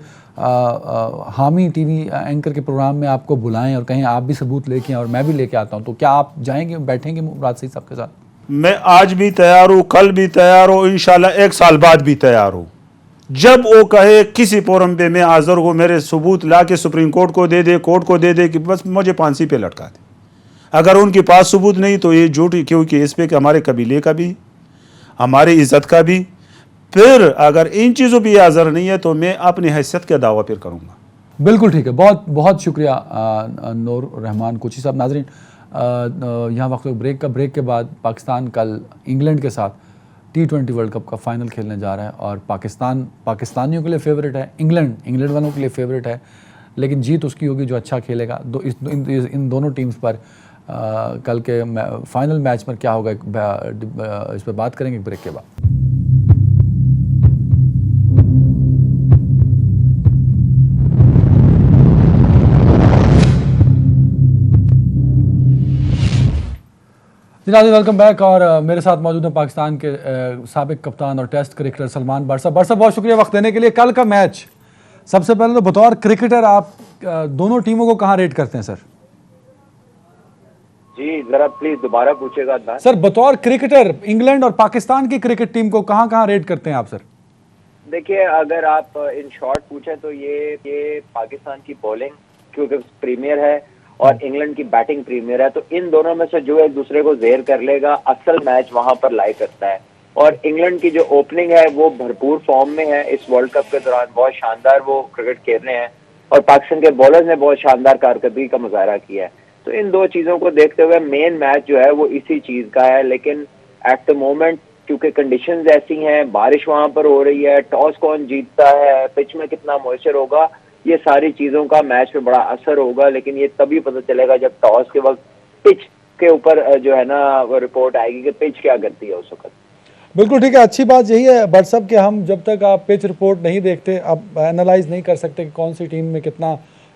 हामी टीवी एंकर के प्रोग्राम में आपको बुलाएं और कहें आप भी सबूत लेके आएं और मैं भी लेके आता हूं, तो क्या आप जाएंगे, बैठेंगे मुराद सईद साहब के साथ? मैं आज भी तैयार हूँ, कल भी तैयार हूँ, इंशाल्लाह 1 साल बाद भी तैयार हूँ। जब वो कहे किसी फोरम पे मैं हाजिर हूँ, मेरे सबूत ला के सुप्रीम कोर्ट को दे दे, कोर्ट को दे दे कि बस मुझे फांसी पे लटका दे। अगर उनके पास सबूत नहीं तो ये झूठी, क्योंकि इस पे कि हमारे कबीले का भी, हमारी इज्जत का भी, फिर अगर इन चीज़ों पर हाजिर नहीं है तो मैं अपनी हैसियत का दावा फिर करूँगा। बिल्कुल ठीक है, बहुत बहुत शुक्रिया नूर रहमान कोची साहब। नाजरीन, यहाँ वक्त ब्रेक के बाद पाकिस्तान कल इंग्लैंड के साथ T20 वर्ल्ड कप का फाइनल खेलने जा रहा है और पाकिस्तानियों के लिए फेवरेट है, इंग्लैंड वालों के लिए फेवरेट है, लेकिन जीत उसकी होगी जो अच्छा खेलेगा। इन दोनों टीम्स पर कल के फाइनल मैच में क्या होगा, इस पर बात करेंगे ब्रेक के बाद। जी वेलकम बैक, और मेरे साथ मौजूद है पाकिस्तान के साबिक कप्तान और टेस्ट क्रिकेटर सलमान बर साहब। बहुत शुक्रिया वक्त देने के लिए। कल का मैच, सबसे पहले तो बतौर क्रिकेटर आप दोनों टीमों को कहाँ रेट करते हैं सर? जी जरा प्लीज दोबारा पूछेगा सर, बतौर क्रिकेटर इंग्लैंड और पाकिस्तान की क्रिकेट टीम को कहाँ रेट करते हैं आप सर? देखिए, अगर आप इन शॉर्ट पूछे तो ये पाकिस्तान की बॉलिंग क्योंकि प्रीमियर है और इंग्लैंड की बैटिंग प्रीमियर है, तो इन दोनों में से जो एक दूसरे को ज़ेर कर लेगा असल मैच वहां पर लाई करता है। और इंग्लैंड की जो ओपनिंग है वो भरपूर फॉर्म में है इस वर्ल्ड कप के दौरान, बहुत शानदार वो क्रिकेट खेल रहे हैं और पाकिस्तान के बॉलर्स ने बहुत शानदार कारकर्दगी का मुजाहरा किया है। तो इन दो चीजों को देखते हुए मेन मैच जो है वो इसी चीज का है। लेकिन एट द मोमेंट क्योंकि कंडीशंस ऐसी हैं, बारिश वहां पर हो रही है, टॉस कौन जीतता है, पिच में कितना मॉइस्चर होगा, ये सारी चीजों का मैच पे बड़ा असर होगा। लेकिन ये तभी पता चलेगा जब टॉस के वक्त पिच के ऊपर जो है ना वो रिपोर्ट आएगी कि पिच क्या करती है उस वक्त। बिल्कुल ठीक है, अच्छी बात यही है बट सब कि हम जब तक आप पिच रिपोर्ट नहीं देखते, आप एनालाइज नहीं कर सकते कि कौन सी टीम में कितना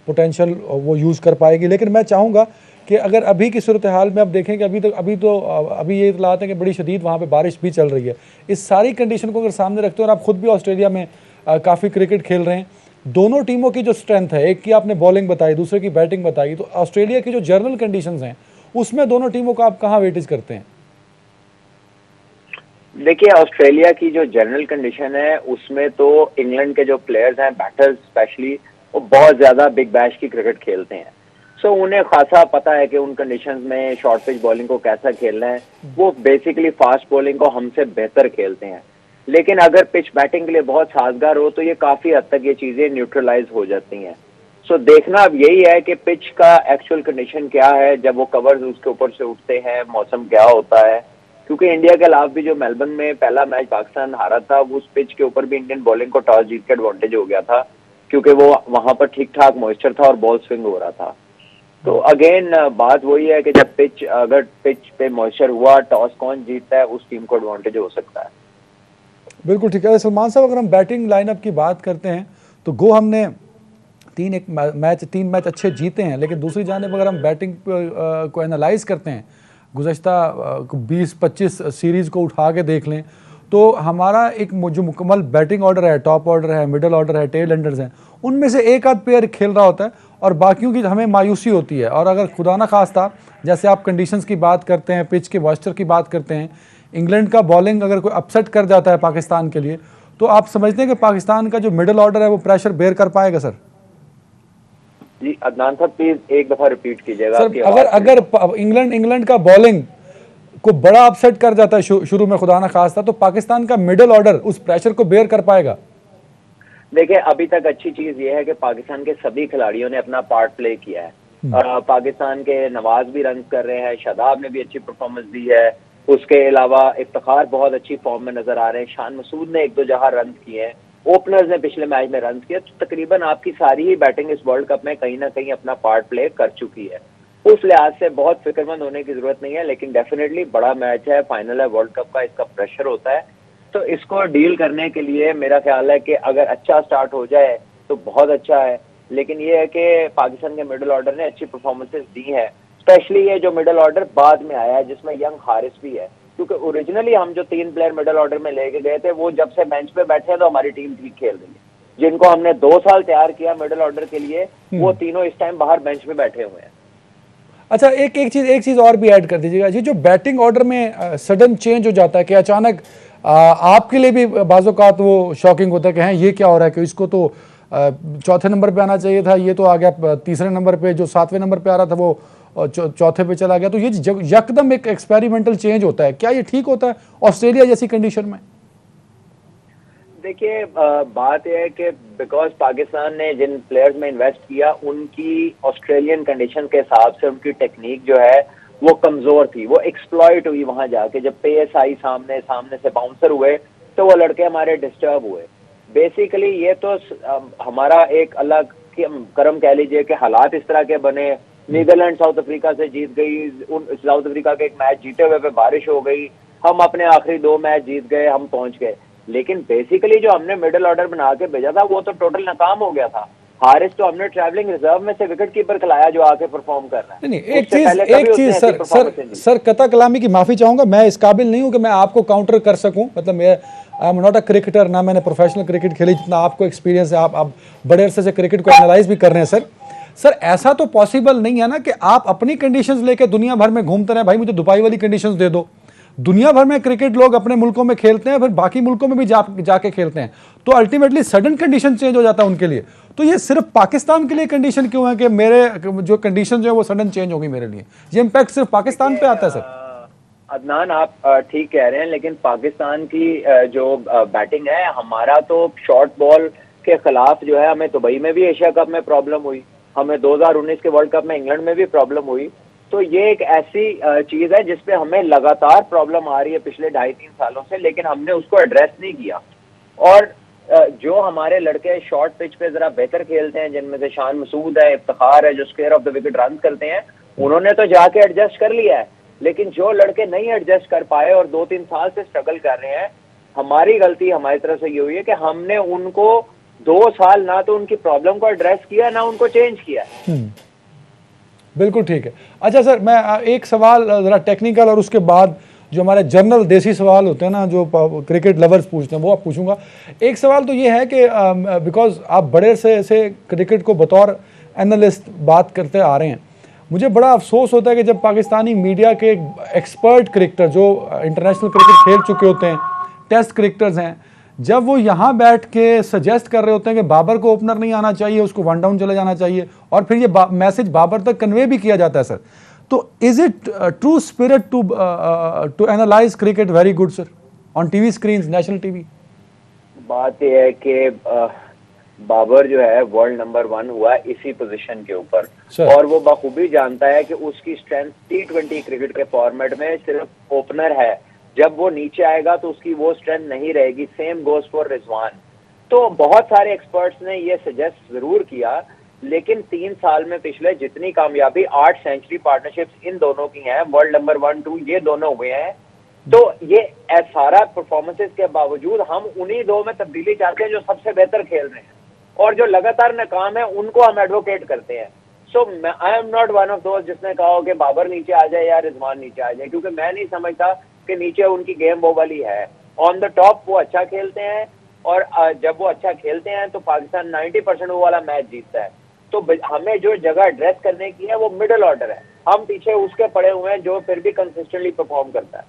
पोटेंशियल वो यूज़ कर पाएगी। लेकिन मैं चाहूँगा कि अगर अभी की सूरत हाल में आप देखें कि अभी ये इतलात है कि बड़ी शदीद वहाँ पे बारिश भी चल रही है, इस सारी कंडीशन को अगर सामने रखते हो और आप खुद भी ऑस्ट्रेलिया में काफ़ी क्रिकेट खेल रहे हैं, दोनों टीमों की जो स्ट्रेंथ है, एक की आपने बॉलिंग बताई, दूसरे की बैटिंग बताई, तो ऑस्ट्रेलिया की जो जनरल कंडीशंस हैं उसमें दोनों टीमों को आप कहाँ वेटेज करते हैं? देखिए, ऑस्ट्रेलिया की जो जनरल कंडीशन है उसमें तो इंग्लैंड के जो प्लेयर्स हैं, बैटर्स स्पेशली, वो बहुत ज्यादा बिग बैश की क्रिकेट खेलते हैं। सो उन्हें खासा पता है कि उन कंडीशंस में शॉर्ट पिच बॉलिंग को कैसा खेलना है। वो बेसिकली फास्ट बॉलिंग को हमसे बेहतर खेलते हैं। लेकिन अगर पिच बैटिंग के लिए बहुत साजगार हो तो ये काफी हद तक ये चीजें न्यूट्रलाइज हो जाती हैं। सो देखना अब यही है कि पिच का एक्चुअल कंडीशन क्या है जब वो कवर्स उसके ऊपर से उठते हैं, मौसम क्या होता है। क्योंकि इंडिया के खिलाफ भी जो मेलबर्न में पहला मैच पाकिस्तान हारा था, उस पिच के ऊपर भी इंडियन बॉलिंग को टॉस जीत के एडवांटेज हो गया था क्योंकि वो वहां पर ठीक ठाक मॉइस्चर था और बॉल स्विंग हो रहा था। तो अगेन बात वही है कि जब अगर पिच पे मॉइस्चर हुआ, टॉस कौन जीतता है उस टीम को एडवांटेज हो सकता है। बिल्कुल ठीक है सलमान साहब, अगर हम बैटिंग लाइनअप की बात करते हैं तो गो हमने तीन मैच अच्छे जीते हैं, लेकिन दूसरी जानिब अगर हम बैटिंग को एनालाइज करते हैं, गुज़श्ता 20-25 सीरीज़ को उठा के देख लें तो हमारा एक जो मुकम्मल बैटिंग ऑर्डर है, टॉप ऑर्डर है, मिडल ऑर्डर है, टेल एंडर्स हैं, उनमें से एक आध प्लेयर खेल रहा होता है और बाकियों की हमें मायूसी होती है। और अगर खुदा ना खास्ता जैसे आप कंडीशंस की बात करते हैं, पिच के मॉइस्चर की बात करते हैं, इंग्लैंड का बॉलिंग अगर कोई अपसेट कर जाता है पाकिस्तान के लिए, तो आप समझते हैं कि पाकिस्तान का जो मिडल ऑर्डर है वो प्रेशर बेयर कर पाएगा सर? जी अदनान साहब प्लीज एक दफा रिपीट कीजिएगा। सर अगर इंग्लैंड का बॉलिंग को बड़ा अपसेट कर जाता है शुरू में खुदा ना खास्ता, तो पाकिस्तान का मिडल ऑर्डर उस प्रेशर को बेयर कर पाएगा? देखिए अभी तक अच्छी चीज ये है कि पाकिस्तान के सभी खिलाड़ियों ने अपना पार्ट प्ले किया है। पाकिस्तान के नवाज भी रन कर रहे हैं, शादाब ने भी अच्छी परफॉर्मेंस दी है, उसके अलावा इफ्तिखार बहुत अच्छी फॉर्म में नजर आ रहे हैं, शान मसूद ने 1-2 जहां रन किए हैं, ओपनर्स ने पिछले मैच में रन किए, तो तकरीबन आपकी सारी ही बैटिंग इस वर्ल्ड कप में कहीं ना कहीं अपना पार्ट प्ले कर चुकी है। उस लिहाज से बहुत फिक्रमंद होने की जरूरत नहीं है, लेकिन डेफिनेटली बड़ा मैच है, फाइनल है वर्ल्ड कप का, इसका प्रेशर होता है, तो इसको डील करने के लिए मेरा ख्याल है कि अगर अच्छा स्टार्ट हो जाए तो बहुत अच्छा है। लेकिन ये है कि पाकिस्तान के मिडिल ऑर्डर ने अच्छी परफॉर्मेंसेस दी है, स्पेशली ये जो मिडिल ऑर्डर बाद में आया है जिसमें यंग हारिस भी है, क्योंकि ओरिजिनली हम जो 3 प्लेयर मिडिल ऑर्डर में लेके गए थे वो जब से बेंच पे बैठे हैं तो हमारी टीम ठीक खेल रही है। जिनको हमने 2 साल तैयार किया मिडिल ऑर्डर के लिए वो तीनों इस टाइम बाहर बेंच पे बैठे हुए हैं। अच्छा, एक चीज और भी ऐड कर दीजिएगा, ये जो बैटिंग ऑर्डर में सडन चेंज हो जाता है कि अचानक आपके लिए भी बाज़-औक़ात वो शॉकिंग होता है कि हैं ये क्या हो रहा है, कि इसको तो चौथे नंबर पे आना चाहिए था, ये तो आ गया तीसरे नंबर पे, जो 7वें नंबर पे आ रहा था वो चौथे पे चला गया। तो ये यकदम एक एक्सपेरिमेंटल चेंज होता है, क्या ये ठीक होता है ऑस्ट्रेलिया जैसी कंडीशन में? देखिए बात यह है कि बिकॉज पाकिस्तान ने जिन प्लेयर्स में इन्वेस्ट किया उनकी ऑस्ट्रेलियन कंडीशन के हिसाब से उनकी टेक्निक जो है वो कमजोर थी, वो एक्सप्लॉइट हुई वहां जाके। जब पेस आई सामने से बाउंसर हुए तो वो लड़के हमारे डिस्टर्ब हुए। बेसिकली ये तो हमारा एक अलग करम कह लीजिए कि हालात इस तरह के बने। नीदरलैंड साउथ अफ्रीका से जीत गई, साउथ अफ्रीका के एक मैच जीते हुए पे बारिश हो गई, हम अपने आखिरी 2 मैच जीत गए, हम पहुंच गए। लेकिन बेसिकली जो हमने मिडिल ऑर्डर बना के भेजा था वो तो टोटल नाकाम हो गया था। हारिस तो हमने ट्रैवलिंग रिजर्व में से विकेट कीपर खिलाया जो आके परफॉर्म कर रहा है। नहीं, एक चीज सर कता कलामी की माफी चाहूंगा, मैं इस काबिल नहीं हूं कि मैं आपको काउंटर कर सकूं, मतलब मैं आई एम नॉट अ क्रिकेटर, ना मैंने प्रोफेशनल क्रिकेट खेली जितना आपको एक्सपीरियंस है, आप बड़े अरसे से क्रिकेट को एनालाइज भी कर रहे हैं सर ऐसा तो पॉसिबल नहीं है ना कि आप अपनी कंडीशंस लेके दुनिया भर में घूमते रहे, भाई मुझे दुबई वाली कंडीशंस दे दो। दुनिया भर में क्रिकेट लोग अपने मुल्कों में खेलते हैं, फिर बाकी मुल्कों में भी जाके खेलते हैं, तो अल्टीमेटली सडन कंडीशन चेंज हो जाता है उनके लिए। तो ये सिर्फ पाकिस्तान के लिए कंडीशन क्यों है कि मेरे जो कंडीशन जो है वो सडन चेंज हो गई मेरे लिए? ये इम्पैक्ट सिर्फ पाकिस्तान पे आता है सर? अदनान आप ठीक कह रहे हैं, लेकिन पाकिस्तान की जो बैटिंग है, हमारा तो शॉर्ट बॉल के खिलाफ जो है हमें दुबई में भी एशिया कप में प्रॉब्लम हुई, हमें 2019 के वर्ल्ड कप में इंग्लैंड में भी प्रॉब्लम हुई। तो ये एक ऐसी चीज है जिसपे हमें लगातार प्रॉब्लम आ रही है पिछले 2.5-3 सालों से, लेकिन हमने उसको एड्रेस नहीं किया। और जो हमारे लड़के शॉर्ट पिच पे जरा बेहतर खेलते हैं, जिनमें से शान मसूद है, इफ्तिखार है, जो square of the wicket run करते हैं, उन्होंने तो जाके एडजस्ट कर लिया है। लेकिन जो लड़के नहीं एडजस्ट कर पाए और 2-3 साल से स्ट्रगल कर रहे हैं, हमारी गलती हमारी तरफ से ये हुई है कि हमने उनको 2 साल ना तो उनकी प्रॉब्लम को एड्रेस किया ना उनको चेंज किया। बिल्कुल ठीक है। अच्छा सर, मैं एक सवाल ज़रा टेक्निकल और उसके बाद जो हमारे जनरल देसी सवाल होते हैं ना जो क्रिकेट लवर्स पूछते हैं वो आप पूछूंगा। एक सवाल तो ये है कि बिकॉज आप बड़े से क्रिकेट को बतौर एनालिस्ट बात करते आ रहे हैं, मुझे बड़ा अफसोस होता है कि जब पाकिस्तानी मीडिया के एक्सपर्ट क्रिकेटर जो इंटरनेशनल क्रिकेट खेल चुके होते हैं, टेस्ट क्रिकेटर्स हैं, जब वो यहाँ बैठ के सजेस्ट कर रहे होते हैं कि बाबर को ओपनर नहीं आना चाहिए, उसको 1 डाउन चले जाना चाहिए, और फिर ये मैसेज बाबर तक कन्वे भी किया जाता है सर, तो is it true spirit to analyse cricket very good sir on TV screens, national TV? बात यह है कि बाबर जो है वर्ल्ड नंबर 1 हुआ इसी पोजीशन के ऊपर, और वो बखूबी जानता है कि उसकी स्ट्रेंथ T20 क्रिकेट के फॉर्मेट में सिर्फ ओपनर है। जब वो नीचे आएगा तो उसकी वो स्ट्रेंथ नहीं रहेगी। Same goes for Rizwan. तो बहुत सारे एक्सपर्ट्स ने ये सजेस्ट जरूर किया, लेकिन 3 साल में पिछले जितनी कामयाबी, 8 सेंचुरी पार्टनरशिप्स इन दोनों की हैं, वर्ल्ड नंबर 1, 2 ये दोनों हुए हैं, तो ये सारा परफॉर्मेंसेस के बावजूद हम उन्हीं 2 में तब्दीली चाहते हैं जो सबसे बेहतर खेल रहे हैं। और जो लगातार नाकाम है उनको हम एडवोकेट करते हैं। So I am not one of दोस्त जिसने कहा कि बाबर नीचे आ जाए या रिजवान नीचे आ जाए, क्योंकि मैं नहीं समझता कि नीचे उनकी गेम वो वाली है। ऑन द टॉप वो अच्छा खेलते हैं, और जब वो अच्छा खेलते हैं तो पाकिस्तान 90% वो वाला मैच जीतता है। तो हमें जो जगह एड्रेस करने की है वो मिडिल ऑर्डर है, हम पीछे उसके पड़े हुए हैं जो फिर भी कंसिस्टेंटली परफॉर्म करता है।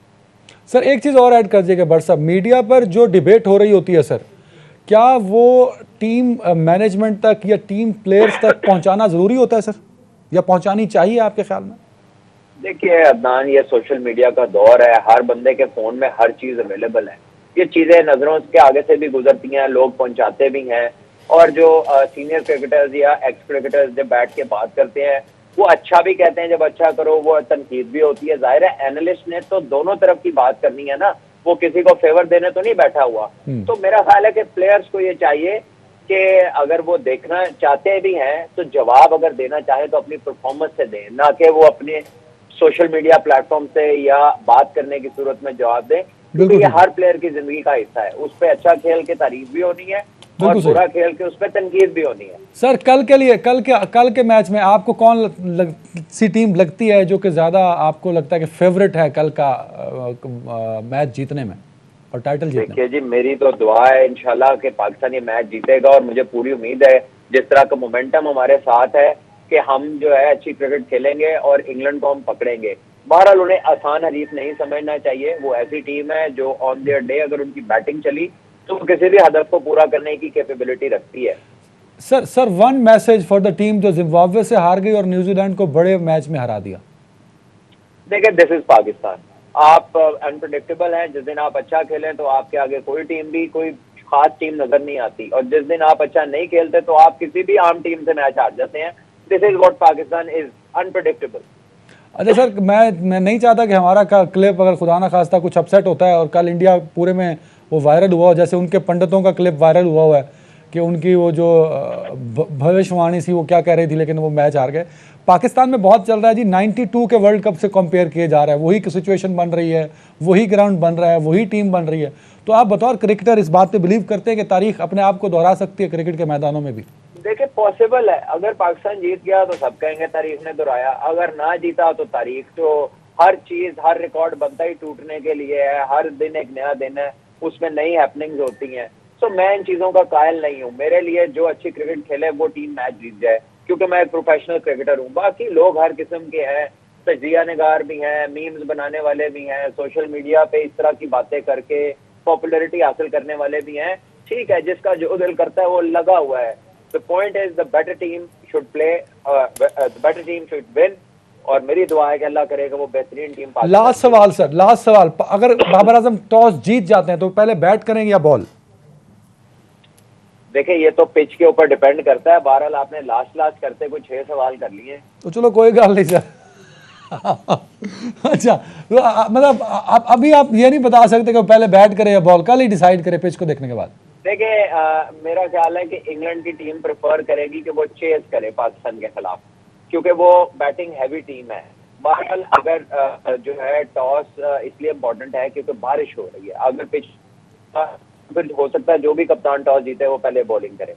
सर एक चीज़ और ऐड कर दीजिएगा बट साहब, मीडिया पर जो डिबेट हो रही होती है सर, क्या वो टीम मैनेजमेंट तक या टीम प्लेयर्स तक पहुंचाना ज़रूरी होता है सर, या पहुंचानी चाहिए आपके ख्याल में? देखिए अदनान, ये सोशल मीडिया का दौर है, हर बंदे के फ़ोन में हर चीज़ अवेलेबल है, ये चीज़ें नज़रों के आगे से भी गुजरती हैं, लोग पहुंचाते भी हैं। और जो सीनियर क्रिकेटर्स या एक्स क्रिकेटर्स जब बैठ के बात करते हैं वो अच्छा भी कहते हैं, जब अच्छा करो वो तनकीद भी होती है। जाहिर है एनालिस्ट ने तो दोनों तरफ की बात करनी है ना, वो किसी को फेवर देने तो नहीं बैठा हुआ। तो मेरा ख्याल है कि प्लेयर्स को ये चाहिए कि अगर वो देखना चाहते भी हैं तो जवाब अगर देना चाहे तो अपनी परफॉर्मेंस से दें, ना कि वो अपने सोशल मीडिया प्लेटफॉर्म से या बात करने की सूरत में जवाब दें, क्योंकि ये हर प्लेयर की जिंदगी का हिस्सा है। उस पर अच्छा खेल के तारीफ भी होनी है और बुरा खेल के उस पर तनकीद भी होनी है। सर कल के लिए कल के मैच में आपको कौन सी टीम लगती है जो कि ज़्यादा आपको लगता है कि फेवरेट है कल का मैच जीतने में और टाइटल जीतने में? देखिए जी, मेरी तो दुआ है इंशाल्लाह कि पाकिस्तान ये मैच जीतेगा, और मुझे पूरी उम्मीद है जिस तरह का मोमेंटम हमारे साथ है कि हम जो है अच्छी क्रिकेट खेलेंगे और इंग्लैंड को हम पकड़ेंगे। बहरहाल उन्हें आसान हरीफ नहीं समझना चाहिए, वो ऐसी टीम है जो ऑन देयर डे अगर उनकी बैटिंग चली तो वो किसी भी हदफ को पूरा करने की कैपेबिलिटी रखती है। Sir one message for the team जो जिम्बाब्वे से हार गई और न्यूजीलैंड को बड़े मैच में हरा दिया। देखिए दिस इज पाकिस्तान, आप अनप्रेडिक्टेबल हैं। जिस दिन आप अच्छा खेलें तो आपके आगे कोई टीम भी कोई खास टीम नजर नहीं आती, और जिस दिन आप अच्छा नहीं खेलते तो आप किसी भी आम टीम से मैच हार जाते हैं। This is what Pakistan is, unpredictable. अच्छा सर, मैं नहीं चाहता कि हमारा क्लिप अगर खुदा ना खास्ता कुछ अपसेट होता है और कल इंडिया पूरे में वो वायरल हुआ, जैसे उनके पंडितों का क्लिप वायरल हुआ है कि उनकी वो जो भविष्यवाणी थी वो क्या कह रही थी, लेकिन वो मैच हार गए। पाकिस्तान में बहुत चल रहा है जी, 92 के वर्ल्ड कप से कंपेयर किए जा रहा है, वही सिचुएशन बन रही है, वही ग्राउंड बन रहा है, वही टीम बन रही है। तो आप बतौर क्रिकेटर इस बात पे बिलीव करते हैं कि तारीख अपने आप को दोहरा सकती है क्रिकेट के मैदानों में भी? देखिए पॉसिबल है, अगर पाकिस्तान जीत गया तो सब कहेंगे तारीख ने दोहराया, अगर ना जीता तो तारीख, तो हर चीज हर रिकॉर्ड बनता ही टूटने के लिए है। हर दिन एक नया दिन है, उसमें नई हैपनिंग्स होती हैं। सो मैं इन चीजों का कायल नहीं हूँ। मेरे लिए जो अच्छी क्रिकेट खेले वो टीम मैच जीत जाए, क्योंकि मैं एक प्रोफेशनल क्रिकेटर हूँ। बाकी लोग हर किस्म के हैं, तजिया निगार भी हैं, मीम्स बनाने वाले भी हैं, सोशल मीडिया पे इस तरह की बातें करके पॉपुलैरिटी हासिल करने वाले भी हैं। ठीक है, जिसका जो दिल करता है वो लगा हुआ है। The point is the better team should play, the better team should win, और मेरी दुआ है कि अल्लाह करेगा वो बेहतरीन टीम। लास्ट सवाल सर, लास्ट सवाल, अगर बाबर आजम टॉस जीत जाते हैं तो पहले बैट करेंगे या बॉल? देखिए ये तो पिच के ऊपर डिपेंड करता है। बहरहाल आपने लास्ट करते कुछ 6 सवाल कर लिए, तो चलो कोई गल नहीं सर। अच्छा तो मतलब अभी आप ये नहीं बता सकते कि पहले बैट करे या बॉल, कल ही डिसाइड करे पिच को देखने के बाद? देखिए मेरा ख्याल है कि इंग्लैंड की टीम प्रेफर करेगी कि वो चेस करे पाकिस्तान के खिलाफ, क्योंकि वो बैटिंग हैवी टीम है। बहरहाल अगर जो है टॉस इसलिए इम्पोर्टेंट है क्योंकि बारिश हो रही है, अगर पिच फिर हो सकता है जो भी कप्तान टॉस जीते वो पहले बॉलिंग करे।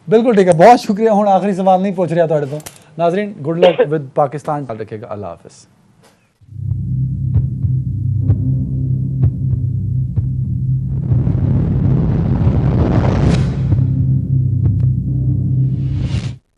बिल्कुल ठीक है, बहुत शुक्रिया। हूँ आखिरी सवाल नहीं पूछ रहा थोड़े तो नाजरीन, गुड लक विद पाकिस्तान, रखेगा, अल्लाह हाफिज़।